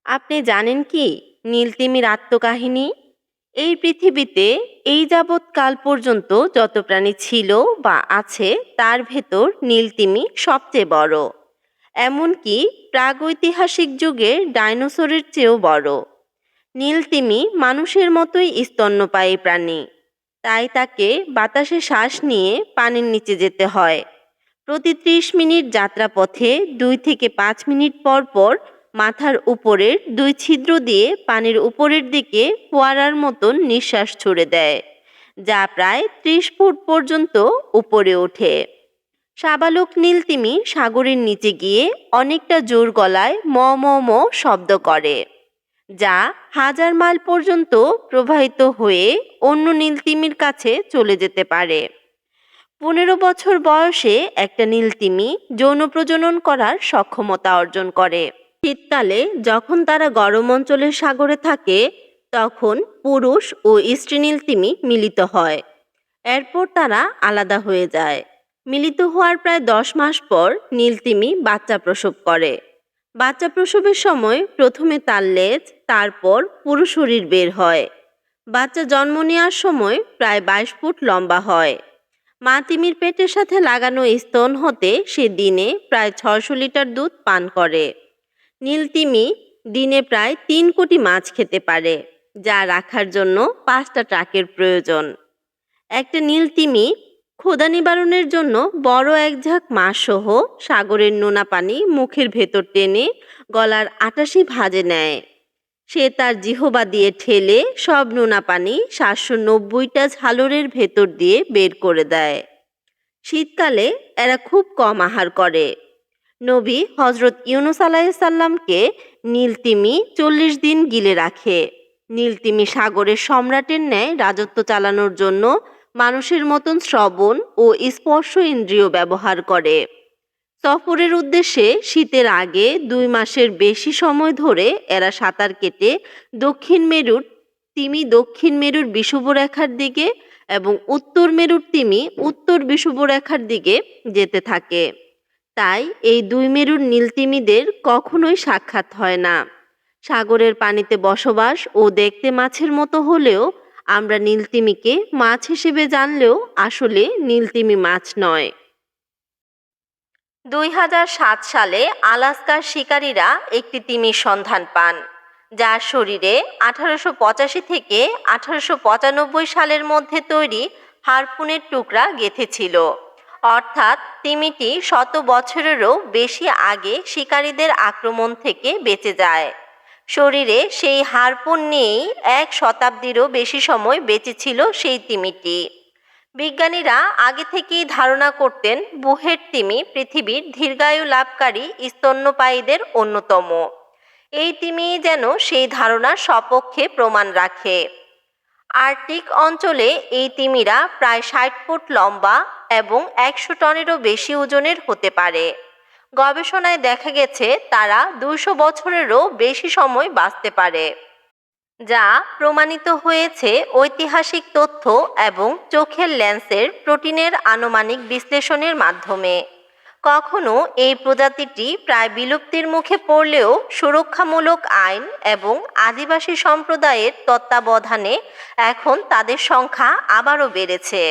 আপনি জানেন কি নীলতিমির আত্মকাহিনী? এই পৃথিবীতে এই যাবৎ কাল পর্যন্ত যত প্রাণী ছিল বা আছে তার ভেতর নীলতিমি সবচেয়ে বড়। এমনকি প্রাগৈতিহাসিক যুগের ডাইনোসরের চেয়েও বড়। নীলতিমি মানুষের মতোই স্তন্যপায়ী প্রাণী। তাই তাকে বাতাসে শ্বাস নিয়ে পানির নিচে যেতে হয়। প্রতি ৩০ মিনিট যাত্রাপথে ২ থেকে ৫ মিনিট পর পর মাথার উপরের ২ ছিদ্র দিয়ে পানির উপরের দিকে ফোয়ারার মতন নিঃশ্বাস ছুড়ে দেয়, যা প্রায় ৩০ ফুট পর্যন্ত উপরে ওঠে। সাবালক নীলতিমি সাগরের নিচে গিয়ে অনেকটা জোর গলায় ম ম ম শব্দ করে, যা হাজার মাইল পর্যন্ত প্রবাহিত হয়ে অন্য নীলতিমির কাছে চলে যেতে পারে। ১৫ বছর বয়সে একটা নীলতিমি যৌন প্রজনন করার সক্ষমতা অর্জন করে। শীতকালে যখন তারা গরম অঞ্চলের সাগরে থাকে, তখন পুরুষ ও স্ত্রী নীলতিমি মিলিত হয়। এরপর তারা আলাদা হয়ে যায়। মিলিত হওয়ার প্রায় ১০ মাস পর নীলতিমি বাচ্চা প্রসব করে। বাচ্চা প্রসবের সময় প্রথমে তার লেজ, তারপর পুরো শরীর বের হয়। বাচ্চা জন্ম নেওয়ার সময় প্রায় ২২ ফুট লম্বা হয়। মা তিমির পেটের সাথে লাগানো স্তন হতে সে দিনে প্রায় ৬০০ লিটার দুধ পান করে। নীলতিমি দিনে প্রায় ৩ কোটি মাছ খেতে পারে, যা রাখার জন্য ৫টা ট্রাকের প্রয়োজন। একটা নীলতিমি ক্ষুধা নিবারণের জন্য বড় এক ঝাঁক মাছ সহ সাগরের নোনা পানি মুখের ভেতর টেনে গলার ৮৮ ভাঁজে নেয়। সে তার জিহবা দিয়ে ঠেলে সব নোনা পানি ৭৯০টা ঝালরের ভেতর দিয়ে বের করে দেয়। শীতকালে এরা খুব কম আহার করে। নবী হজরত ইউনুস আলাইসাল্লামকে নীলতিমি ৪০ দিন গিলে রাখে। নীলতিমি সাগরের সম্রাটের ন্যায় রাজত্ব চালানোর জন্য মানুষের মতন শ্রবণ ও স্পর্শ ইন্দ্রিয় ব্যবহার করে। সফরের উদ্দেশ্যে শীতের আগে ২ মাসের বেশি সময় ধরে এরা সাঁতার কেটে দক্ষিণ মেরুর তিমি দক্ষিণ মেরুর বিষুবরেখার দিকে এবং উত্তর মেরুর তিমি উত্তর বিষুবরেখার দিকে যেতে থাকে। তাই এই ২ মেরুর নীলতিমিদের কখনোই সাক্ষাৎ হয় না। সাগরের পানিতে বসবাস ও দেখতে মাছের মতো হলেও আমরা নীলতিমিকে মাছ হিসেবে জানলেও আসলে নীলতিমি মাছ নয়। ২০০৭ সালে আলাস্কার শিকারীরা একটি তিমির সন্ধান পান, যার শরীরে ১৮৮৫ থেকে ১৮৯৫ সালের মধ্যে তৈরি হারপুনের টুকরা গেঁথে ছিল। অর্থাৎ তিমিটি ১০০ বছরেরও বেশি আগে শিকারীদের আক্রমণ থেকে বেঁচে যায়। শরীরে সেই হারপুন নিয়েই ১ শতাব্দীরও বেশি সময় বেঁচে ছিল সেই তিমিটি। বিজ্ঞানীরা আগে থেকেই ধারণা করতেন বুহের তিমি পৃথিবীর দীর্ঘায়ু লাভকারী স্তন্যপায়ীদের অন্যতম। এই তিমি যেন সেই ধারণার সপক্ষে প্রমাণ রাখে। আর্কটিক অঞ্চলে এই তিমিরা প্রায় ৬০ ফুট লম্বা এবং ১০০ টনেরও বেশি ওজনের হতে পারে। গবেষণায় দেখা গেছে তারা ২০০ বছরেরও বেশি সময় বাঁচতে পারে, যা প্রমাণিত হয়েছে ঐতিহাসিক তথ্য এবং চোখের লেন্সের প্রোটিনের আনুমানিক বিশ্লেষণের মাধ্যমে। কখনো এই প্রজাতিটি প্রায় বিলুপ্তির মুখে পড়লেও সুরক্ষামূলক আইন এবং আদিবাসী সম্প্রদায়ের তত্ত্বাবধানে এখন তাদের সংখ্যা আবারও বেড়েছে।